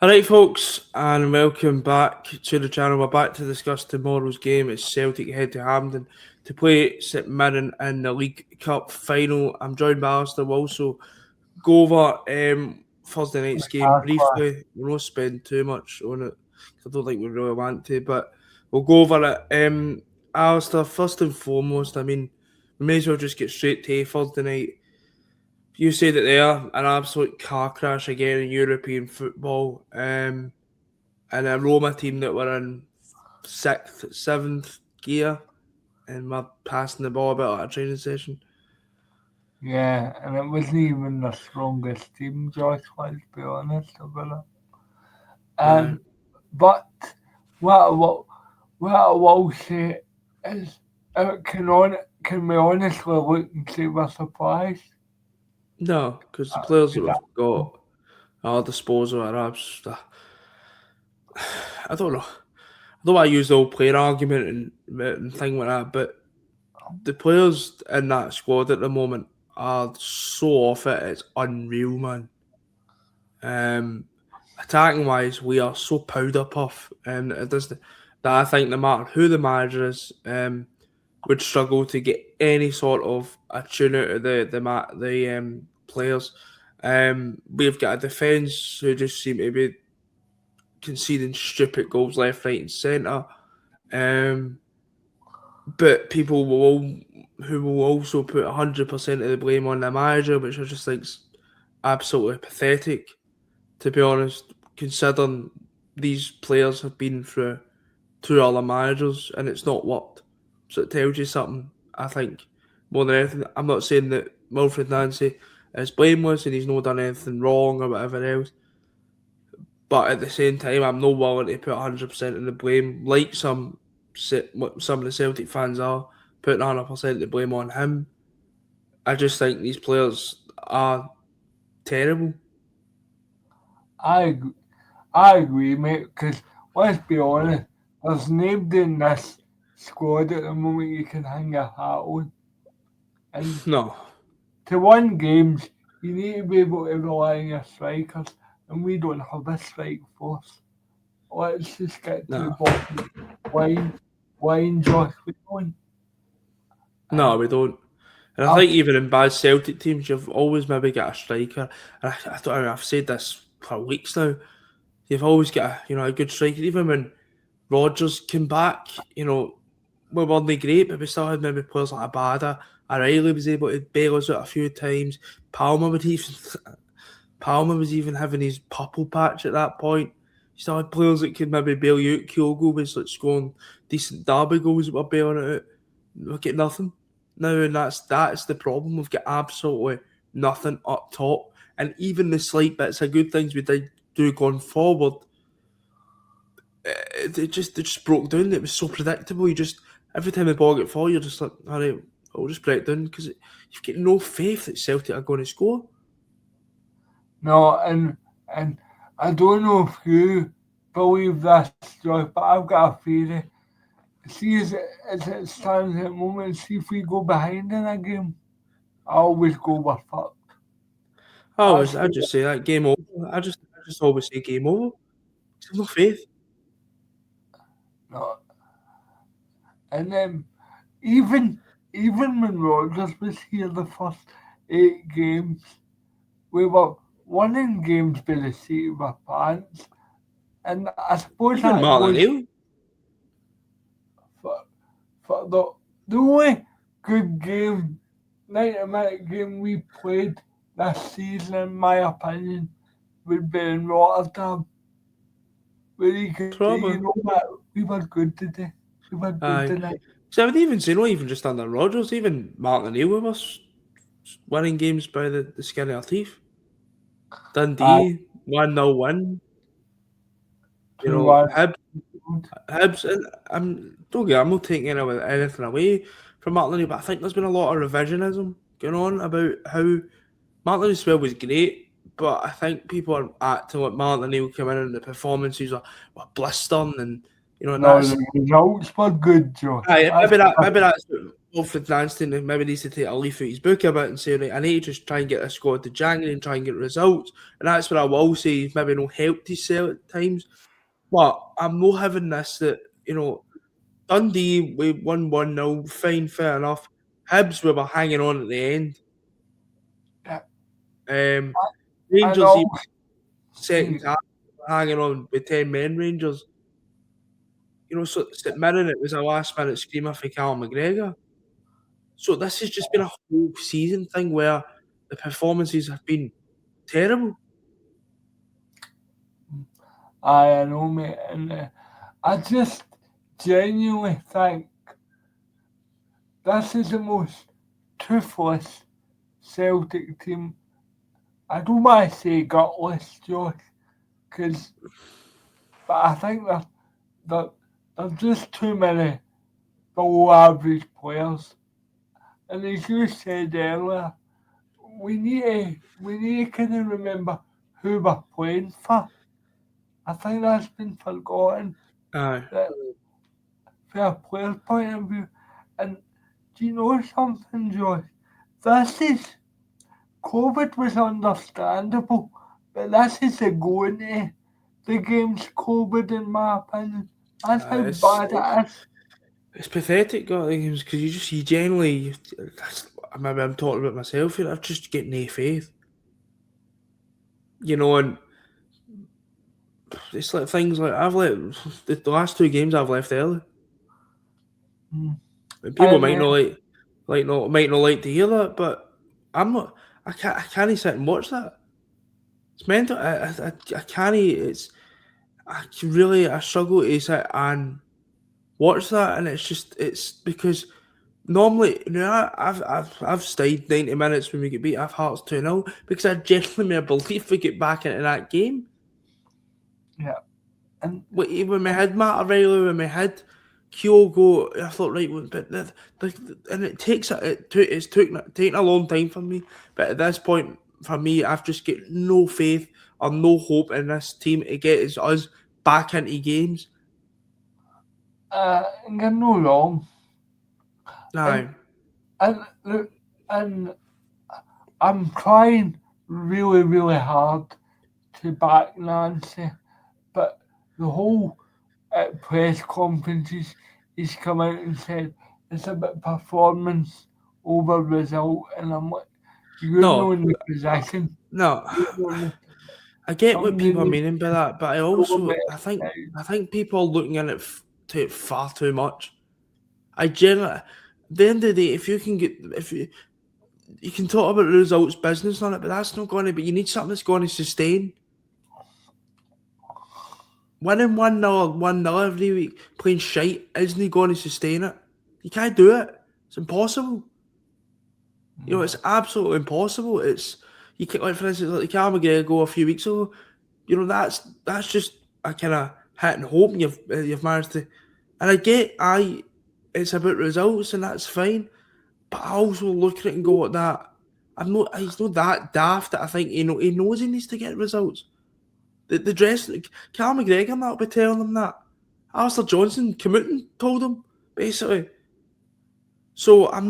Alright folks, and welcome back to the channel. We're back to discuss tomorrow's game. It's Celtic head to Hampden to play St Mirren in the League Cup final. I'm joined by Alistair. We'll also go over Thursday night's game briefly. We won't spend too much on it. I don't think we really want to, but we'll go over it. Alistair, first and foremost, I mean, we may as well just get straight to Thursday night. You said that they are an absolute car crash again in European football. And a Roma team that were in 6th, 7th gear and we're passing the ball about at a training session. Yeah, and it wasn't even the strongest team, Josh, let's be honest about it. But what I will say is, can we honestly look and say we're surprised? No, because the players that we've got at our disposal are absolutely... I don't know. I don't want to use the old player argument and thing like that, but the players in that squad at the moment are so off it, it's unreal, man. Attacking wise, we are so powder puff, and that I think no matter who the manager is, would struggle to get any sort of a tune out of the players. We've got a defence who just seem to be conceding stupid goals left, right, and centre. But people who will also put 100% of the blame on the manager, which I just think is absolutely pathetic, to be honest, considering these players have been through 2 other managers and it's not worked. So it tells you something, I think, more than anything. I'm not saying that Wilfred Nancy is blameless and he's not done anything wrong or whatever else. But at the same time, I'm not willing to put 100% of the blame, like some of the Celtic fans are, putting 100% of the blame on him. I just think these players are terrible. I agree, mate, because let's be honest, there's nobody in this squad at the moment you can hang a hat on. And no. To win games, you need to be able to rely on your strikers, and we don't have a strike force. Let's just get to the bottom. Why Josh, we don't. No, we don't. And I think even in bad Celtic teams, you've always maybe got a striker. And I don't know, I've said this for weeks now. You've always got a good striker. Even when Rodgers came back, we weren't great, but we still had maybe players like Abada. O'Reilly was able to bail us out a few times. Palmer was even having his purple patch at that point. You still had players that could maybe bail you out. Kyogo was like scoring decent derby goals that were bailing it out. We'll get nothing now, and that's the problem. We've got absolutely nothing up top, and even the slight bits of good things we did do going forward, it just broke down. It was so predictable. You just every time the ball get forward, you're just like, all right, I'll just break down because you've got no faith that Celtic are going to score. No, and I don't know if you believe this, Josh, but I've got a theory. See, as it stands at the moment, see if we go behind in a game, I always go with fucked. I just say that game over. I just always say game over. There's no faith. No. And then even when Rodgers was here the first 8 games, we were winning games by the seat of our pants. And I suppose that was for the only good game, 90-minute game we played this season, in my opinion, would be in Rotterdam. Where you could say, we were good today. We were good tonight. So I would even say, not even just under Rodgers, even Martin O'Neill was winning games by the skin of our teeth. Dundee, 1-0 win. Hibs, and I'm not taking anything away from Martin O'Neill, but I think there's been a lot of revisionism going on about how Martin O'Neill was great, but I think people are acting like Martin O'Neill came in and the performances were blistering, and the results were good, Joe. Maybe that's Wilfred Nancy maybe needs to take a leaf out his book a bit and say, right, I need to just try and get this squad to January and try and get results. And that's where I will say he's maybe not helped his sell at times. But I'm not having this that, Dundee, we won 1-0, fine, fair enough. Hibs, we were hanging on at the end. Yeah. Rangers, second half, hanging on with 10 men, Rangers. So at Mirren, it was a last-minute screamer for Callum McGregor. So this has just been a whole season thing where the performances have been terrible. I know, mate, and I just genuinely think this is the most toothless Celtic team. I don't want to say gutless, Josh, but I think there's just too many below average players. And as you said earlier, we need to kind of remember who we're playing for. I think that's been forgotten. Aye. From a player's point of view. And do you know something, Josh? COVID was understandable, but this is the going to the game's COVID, in my opinion. That's how bad it is. It's pathetic, got the games, because you generally, maybe I'm talking about myself here, I've just got no faith. And it's like things like I've left the last 2 games I've left early. People might not like to hear that, but I'm not. I can't sit and watch that. It's mental. I can't. I struggle to sit and watch that, and it's because normally, I've stayed 90 minutes when we get beat off Hearts 2-0 because I genuinely believe we get back into that game. Yeah. And when we had Matt O'Reilly, when we had Kyogo, I thought, right, but and it's taken a long time for me. But at this point, for me, I've just got no faith or no hope in this team to get us back into games. You're no wrong. Aye. And I'm trying really, really hard to back Nancy, but the whole press conferences, he's come out and said it's about performance over result, and I'm like, you're not in the position. No, I get what people are meaning by that, but I think people are looking at it to far too much. At the end of the day, if you can talk about results, business on it, but that's not going to. But you need something that's going to sustain. Winning 1-0 every week, playing shite, isn't going to sustain it. You can't do it. It's impossible. It's absolutely impossible. You can't, like, for instance, like the Callum McGregor goal a few weeks ago. That's just a kind of hit and hope, and you've managed to. And I get, it's about results, and that's fine. But I also look at it and go at that. He's not that daft that I think he knows he needs to get results. The dress, Callum McGregor might be telling him that. Alistair Johnson, commuting, told him, basically. So I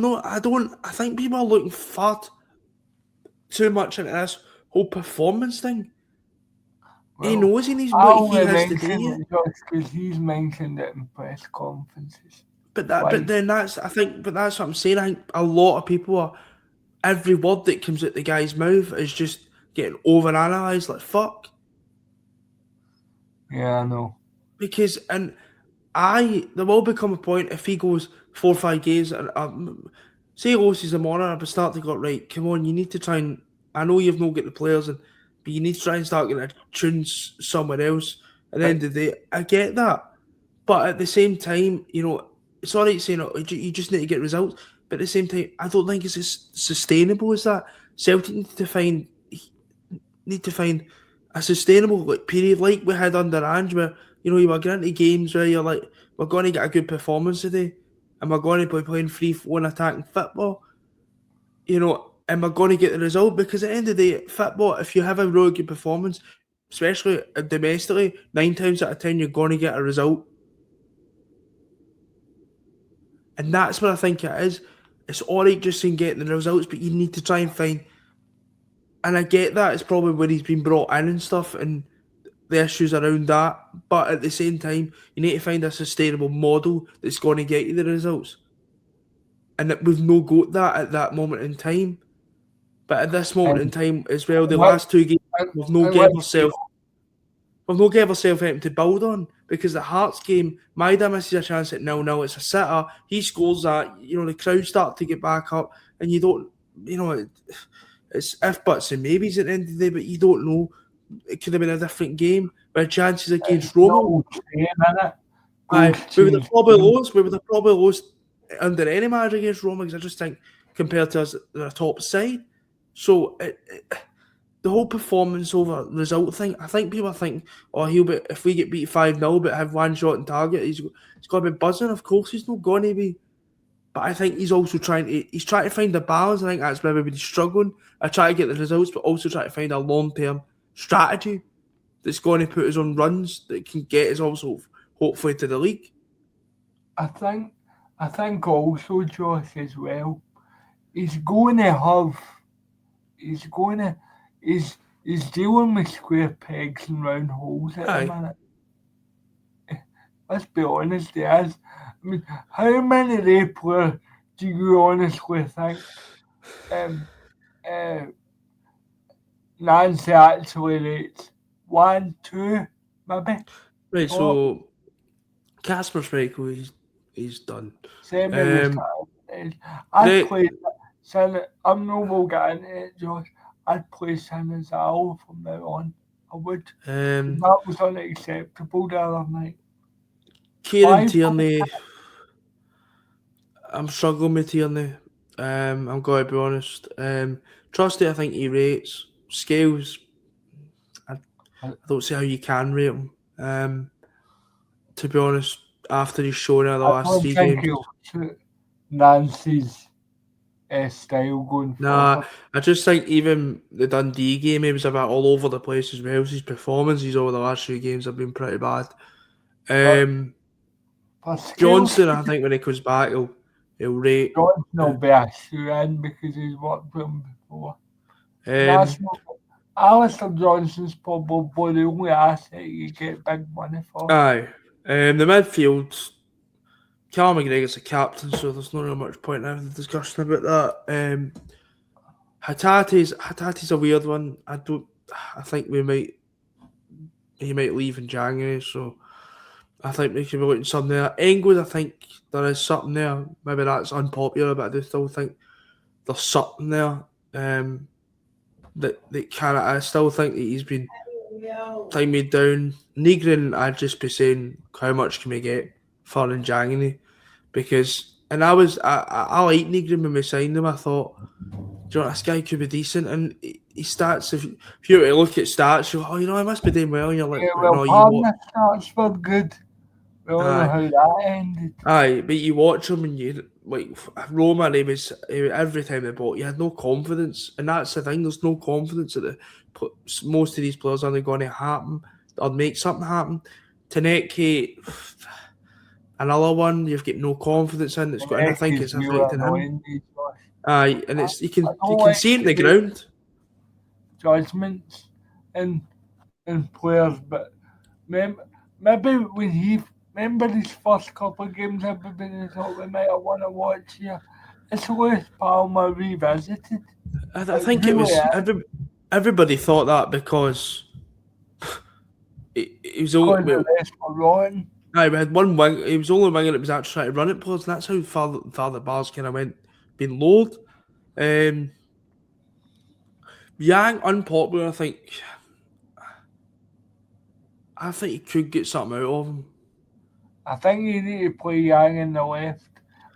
think people are looking far too much into this whole performance thing. Well, he knows he needs what he has to do. Because he's mentioned it in press conferences. But that's what I'm saying. I think a lot of people are, every word that comes out the guy's mouth is just getting overanalyzed like fuck. Yeah, I know. Because there will become a point if he goes 4 or 5 games and say he loses the morning, I would start to go, right, come on, you need to try and, I know you've not got the players, but you need to try and start getting tunes somewhere else. At the end of the day, I get that. But at the same time, it's all right saying you just need to get results. But at the same time, I don't think it's as sustainable as that. Celtic need to find a sustainable period like we had under Ange, where you were getting into games where you're like, we're going to get a good performance today, and we're going to be playing free-flowing attacking football, and we're going to get the result. Because at the end of the day, football, if you have a really good performance, especially domestically, 9 times out of 10 you're going to get a result. And that's what I think it is. It's all right just in getting the results, but you need to try and find. And I get that it's probably where he's been brought in and stuff, and the issues around that. But at the same time, you need to find a sustainable model that's going to get you the results. And that we've no got that at that moment in time. But at this moment in And time as well, the what last two games and, we've no and gave let's be ourselves anything to build on, because the Hearts game, Maida misses a chance at 0-0. It's a sitter. He scores that. The crowd start to get back up, and you don't. It's if buts and maybes at the end of the day, but you don't know. It could have been a different game. But chances it's against Roma, no saying, innit? aye, Goals we would have change probably games. lost. We would have probably lost under any match against Roma, because I just think compared to us, they're a top side. So the whole performance over result thing, I think people think, oh, if we get beat 5-0 but have one shot on target, he's got to be buzzing. Of course, he's not going to be. But I think he's also trying to find the balance. I think that's where everybody's struggling. I try to get the results, but also try to find a long-term strategy that's going to put us on runs that can get us also hopefully to the league. I think also Josh as well. He's going to have. He's going to. He's dealing with square pegs and round holes at the Aye. minute. Let's be honest, he is. I mean, how many Ray players do you honestly think uh, Nancy actually rates? 1, 2, maybe? Right, Top. so Casper Schmeichel, he's done. Semi-retired. I'd They, play Sin. I'm not going to get into it, Josh. I'd play Sin as Al from now on. I would. That was unacceptable the other night. Kieran 5 Tierney, I'm struggling with Tierney. I'm going to be honest. Trusty, I think he rates. Scales, I don't see how you can rate him. To be honest, after he's shown out the I last don't 3 think games. he'll suit Nancy's style going Nah, forward. I just think even the Dundee game, he was a bit all over the place as well. His performances over the last 3 games have been pretty bad. But for skills, Johnson, I think when he comes back, he'll rate. Johnson will be a shoe-in because he's worked with him before. That's Um, not. Alistair Johnson's probably the only asset you get big money for. aye. The midfield, Callum McGregor's the captain, so there's not really much point in having the discussion about that. Hatate's a weird one. I think he might leave in January, so I think we could be looking something there. England, I think there is something there. Maybe that's unpopular, but I do still think there's something there. That kind of, I still think that he's been timed down. Negrin, I'd just be saying, how much can we get for in January? Because, and I like Negrin when we signed him. I thought, do you know, this guy could be decent, and he starts. If you were to look at stats, you're like, I must be doing well. And you're like, Yeah, but well, no, you Palmer watch. starts were good. We all know Aye, how that ended. but you watch him and you like Roma. He was every time they bought, you had no confidence, and that's the thing. There's no confidence that most of these players are going to happen or make something happen. Taneke, another one you've got no confidence in. And I think it's Really affecting him. annoying, Josh. Aye, and it's you I can don't like see it in the to ground. judgments in players, but maybe when he remember his first couple of games, everybody thought we might have want to watch here. It's Lewis Palmer revisited. I think it was everybody thought that because it was Because only. the rest were rotten. Aye, we had one wing. He was only winger that was actually trying to run it, players, and that's how far the bars kind of went, being lowered. Yang, unpopular. I think he could get something out of him. I think you need to play Yang in the left.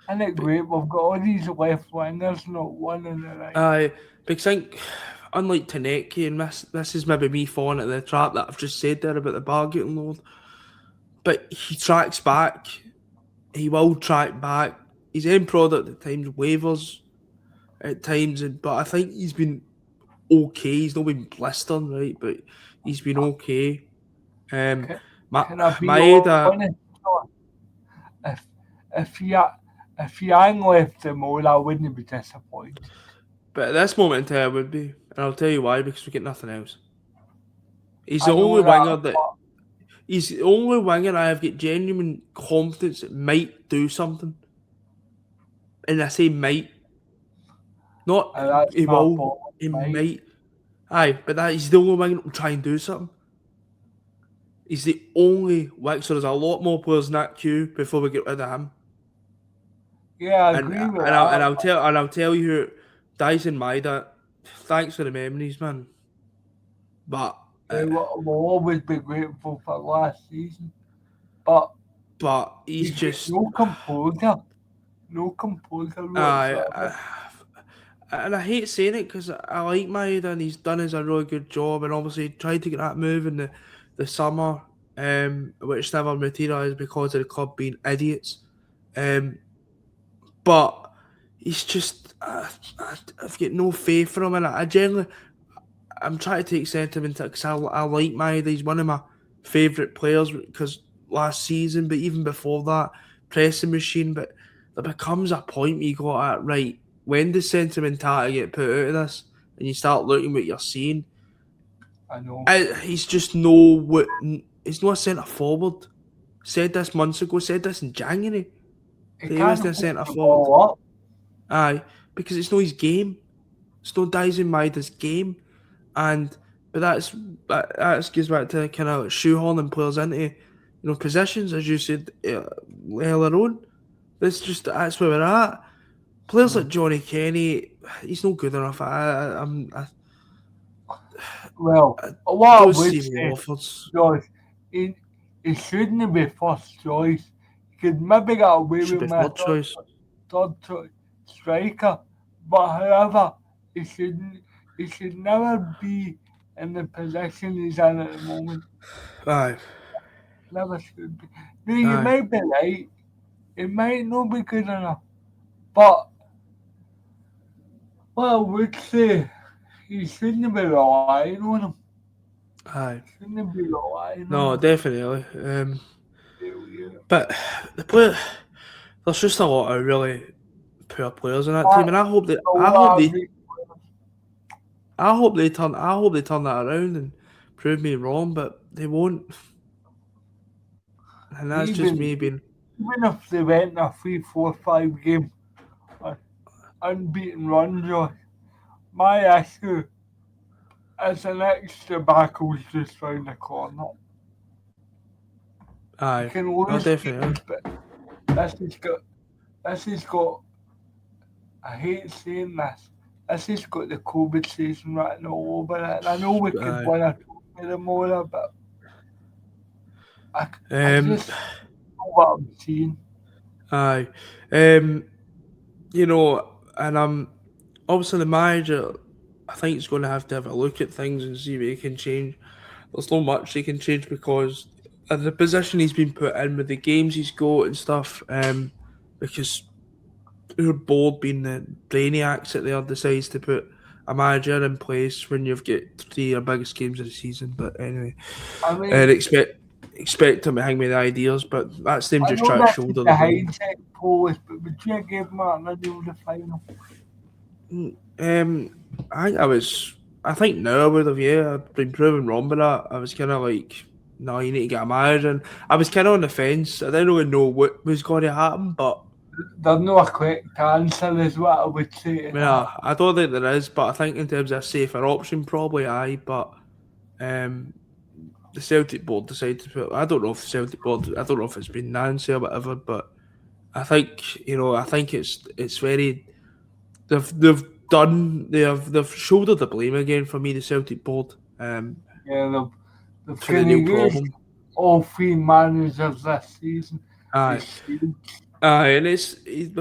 Isn't it great? We've got all these left wingers, not one in the right. Aye, because I think, unlike Taneki, and this is maybe me falling into the trap that I've just said there about the bar getting lowered, but he tracks back. He will track back. His end product at times wavers at times, but I think he's been okay. He's not been blistering, right? But he's been okay. Can I be Maeda, honest? If you if he hadn't left them all, I wouldn't be disappointed. But at this moment in time, I would be, and I'll tell you why. Because we get nothing else. He's I the know only that, winger that he's the only winger I have got genuine confidence that might do something. And I say might, not and that's he my will, fault, he mate. might. Aye, but that he's the only winger that will try and do something. He's the only winger, so there's a lot more players in that queue before we get rid of him. Yeah, I And agree with and that. I'll tell you, Dyson Maida, thanks for the memories, man. But We'll always be grateful for last season. But he's he's got just no composure. No composure whatsoever. and I hate saying it because I like Maida and he's done us a really good job and obviously tried to get that move in the summer, which never materialised because of the club being idiots. But he's just I've got no faith for him, and I generally I'm trying to take sentiment because I like Maida. He's one of my favourite players because last season, but even before that, pressing machine. But there becomes a point where you go at right. When does sentimentality get put out of this, and you start looking what you're seeing? I know. He's just he's not a centre forward. Said this months ago. Said this in January. He He can't wasn't a hold centre the forward. ball up. Aye, because it's not his game. It's not Dyson Maida's game. But that goes back to kind of shoehorning players into positions, as you said earlier on. That's where we're at. Players like Johnny Kenny, he's not good enough. Well, I what I don't would see say, Watford's. Josh, he shouldn't be first choice. He could maybe get away Should be with my third choice. third choice striker. But however, he shouldn't. He should never be in the position he's in at the moment. Aye, Never should be. Now, you aye, might be right. It might not be good enough. But what I would say, you shouldn't be relying on him. aye. Shouldn't be relying on No, him. definitely. Yeah. But the player, there's just a lot of really poor players in that team, and That's I hope that a lot of great players. I hope they turn that around and prove me wrong, but they won't. And that's just me being. Even if they went a 3-4-5 game unbeaten run, Josh, my issue is the next debacle's just round the corner. You Aye, can no, lose definitely. games, but this has got, I hate saying this, this has got the COVID season written all over it. And I know we could Aye. win a trophy tomorrow, but I just know what I'm seeing. Aye, and obviously the manager. I think he's going to have a look at things and see what he can change. There's not much he can change because of the position he's been put in with the games he's got and stuff. Because our board being the brainiacs that they are decides to put a manager in place when you've got 3 of your biggest games of the season. But anyway, I mean, and expect him to hang me the ideas, but that's them I just know trying to this is shoulder the the blame. hindsight polish, but would you have given Martin O'Neill the final? I think now I would have, yeah. I've been proven wrong by that. I was kind of like, no, you need to get a manager. And I was kind of on the fence. I didn't really know what was going to happen, but There's no a quick answer, is what I would say to yeah, that. I don't think there is. But I think in terms of a safer option, probably aye. But the Celtic board decided to put. I don't know if the Celtic board. I don't know if it's been Nancy or whatever, but I think it's very. They've shouldered the blame again for me. The Celtic board. Yeah, they've For the kind new of used problem. all 3 managers this season. Aye. Excuse. And they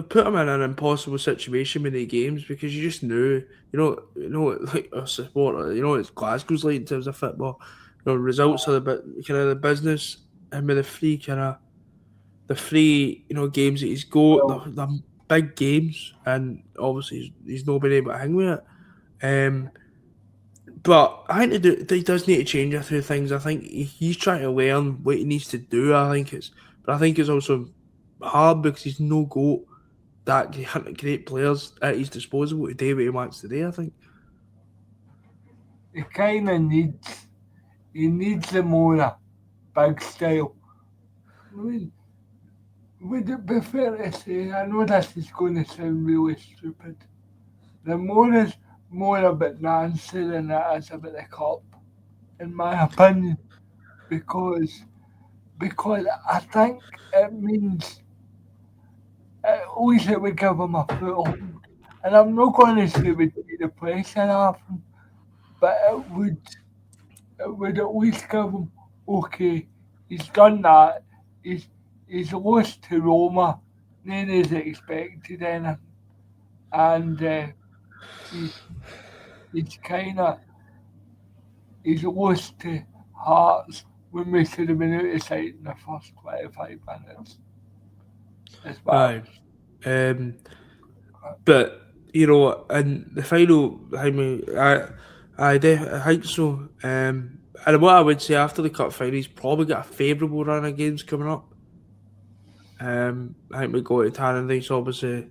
put him in an impossible situation with the games because you just knew, like a supporter, it's Glasgow's like in terms of football. Results are kind of the business, and with the three games that he's got, Well, the big games, and obviously he's not been able to hang with it. But I think he does need to change a few things. I think he's trying to learn what he needs to do. But I think it's also hard because he's no goat. that great players at his disposal to do what he wants to do, I think. He kind of needs the more big style. I mean, would it be fair to say, I know this is going to sound really stupid, the more is more about Nancy than it is about the cup, in my opinion, because I think it means at least it would give him a foothold. And I'm not going to say it would take the pressure off him, but it would at least give him, okay, he's done that, he's lost to Roma, then he's expected anything, and he's kind of he's lost to Hearts when we should have been out of sight in the first 25 minutes as well. Aye. But in the final, I think so. And what I would say after the cup final, he's probably got a favourable run of games coming up. I think we go to Tannadice, obviously.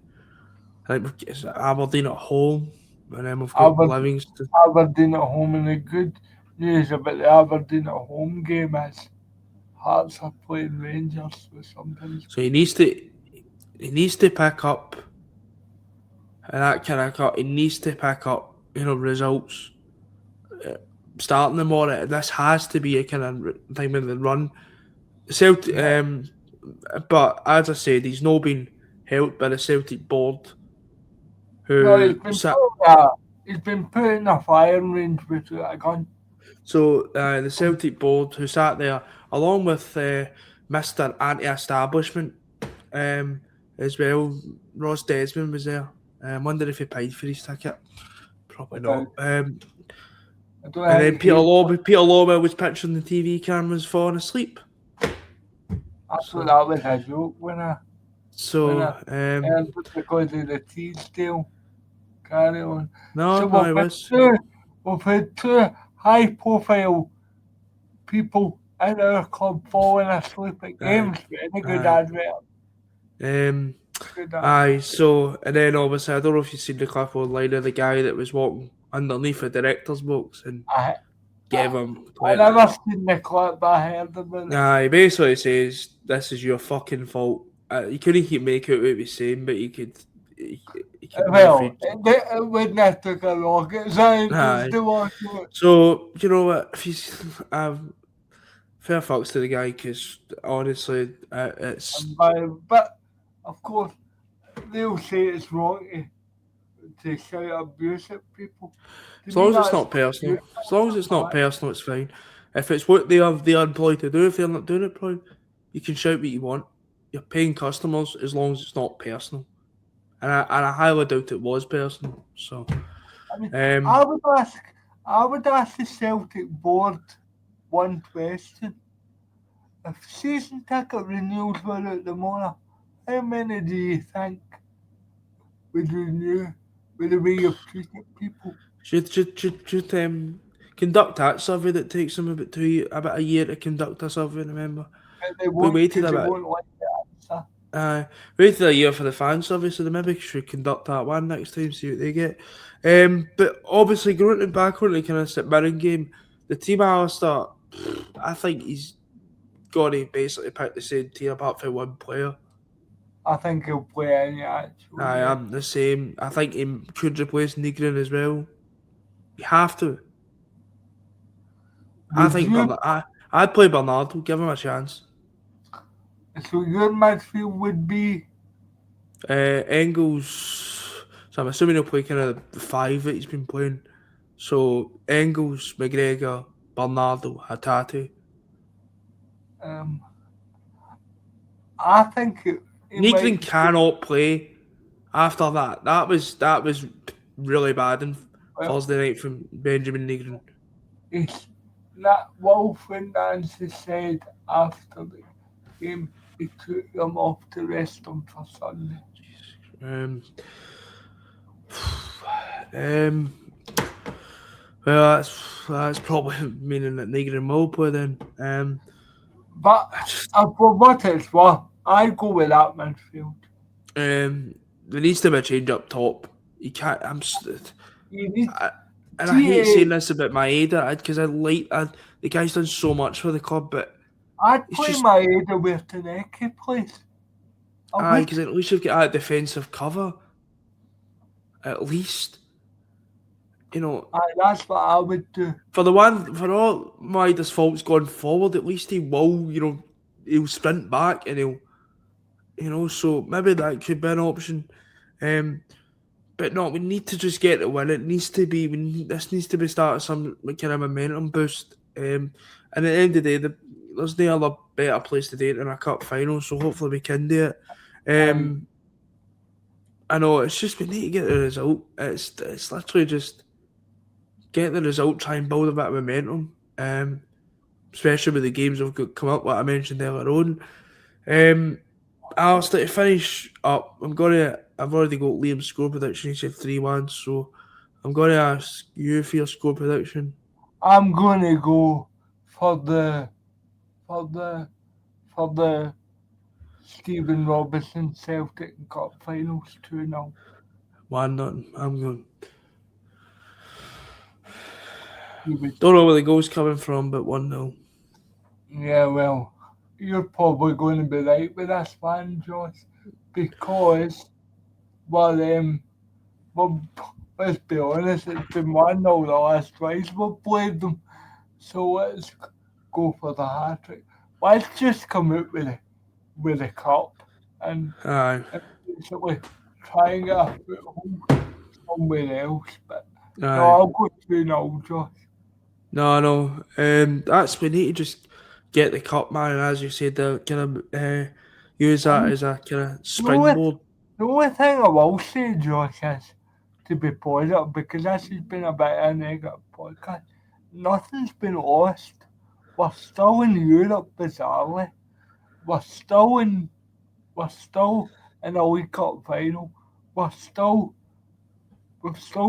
I think it's Aberdeen at home, and then we've got Livingston. Aberdeen at home, and the good news about the Aberdeen at home game is Hearts are playing Rangers with something. So he needs to pick up, and that kind of cut. He needs to pick up, results. Starting them on it. This has to be a kind of thing in the run. Celtic, but as I said, he's not been helped by the Celtic board. He's been put in a firing range without a gun. So the Celtic board who sat there along with Mr. Anti-Establishment as well. Ross Desmond was there. I wonder if he paid for his ticket. Probably not. And then Peter Lawwell was picturing the TV cameras falling asleep. I thought that was a joke because of the Teasdale carry on. No, it was. We've had two high-profile people in our club falling asleep at games. Very good advert. So, and then obviously, I don't know if you've seen the clip online of the guy that was walking underneath the director's box and gave him. I never seen the clip, but I heard about it. He basically says, "This is your fucking fault." You couldn't make out what he was saying, but you could. Well, it wouldn't have took a rocket scientist to watch it. So, you know what? If he's fair fucks to the guy, because honestly, it's. But of course, they'll say it's wrong to shout abuse at people. As long as it's not personal. As long as it's not personal, it's fine. If it's what they're employed to do, if they're not doing it properly, you can shout what you want. You're paying customers as long as it's not personal. And I highly doubt it was personal. So, I would ask the Celtic board one question: if season ticket renewals were out tomorrow, how many do you think would renew with the way you've treated people? Should conduct that survey that takes them about a year to conduct a survey. Remember, we waited a bit. Waited a year for the fan survey, so they maybe should conduct that one next time, see what they get. But obviously, going back on the kind of Mirren game, the team Alistair, I think he's got to basically pick the same team apart from one player. I think he'll play any actually. I'm the same. I think he could replace Nigren as well. You have to. I'd play Bernardo, give him a chance. So your midfield would be Engels. So I'm assuming he'll play kind of the five that he's been playing. So Engels, McGregor, Bernardo, Hatate. I think Nigren cannot play after that. That was really bad on Thursday night from Benjamin Nigren. That Wolf and Nancy said after the game he took them off to rest them for Sunday. Well, that's probably meaning that Nigren will play then. But for what it's worth, I go with that midfield. there needs to be a change up top. You can't. You need And I hate saying see. this about Maeda because the guy's done so much for the club, but I'd it's play just Maeda where Taneke plays. I would. because at least you've got that defensive cover. At least, That's what I would do. for all Maeda's faults going forward, at least he will, he'll sprint back and so maybe that could be an option. But no, we need to just get the win. It needs to be. This needs to be starting some kind of momentum boost. And at the end of the day, there's no other better place to do it than a cup final. So hopefully we can do it. I know it's just we need to get the result. It's literally just get the result, try and build a bit of momentum. Especially with the games we've got come up, what I mentioned earlier on. Alistair, to finish up, I've already got Liam's score prediction. He said 3-1, so I'm going to ask you for your score prediction. I'm going to go for the Stephen Robinson Celtic Cup Finals 2-0. 1-0. I'm going. Don't know where the goal's coming from, but 1-0. Yeah, well, you're probably going to be right with this one, Josh, because, well, let's be honest, it's been 1-0 the last twice we've played them, so let's go for the hat-trick. Let's just come out with the cup and basically try and get a foothold somewhere else, but no, I'll go 2-0, Josh. No. We need to just get the cup, man, and as you said, kind of use that as a kind of springboard. The only thing I will say, Josh, is to be positive, because this has been a bit of a negative podcast. Nothing's been lost. We're still in Europe, bizarrely. We're still in a League Cup final. We've still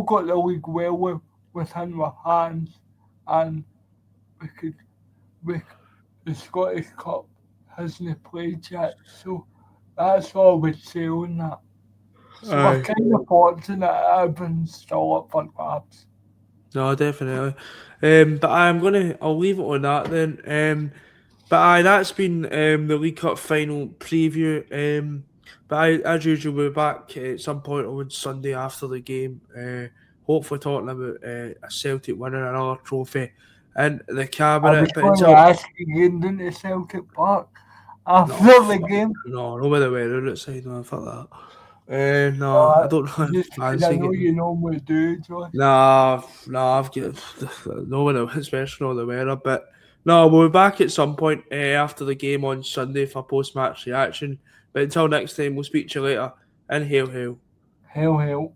got the league well within our hands, and the Scottish Cup hasn't played yet, so that's all I would say on that. So we're kind of fortunate that everyone's still up for grabs. No, definitely. But I'll leave it on that then. That's been the League Cup final preview. As usual, we'll be back at some point on Sunday after the game. Hopefully talking about a Celtic winning another trophy in the cabinet. I was going to ask you getting into Celtic Park after the game. No, where they were outside. No, fuck that. I don't fancy I know you normally do, Josh. I've got no one else, especially on the weather. But no, we'll be back at some point after the game on Sunday for post-match reaction. But until next time, we'll speak to you later. And hail. Hail.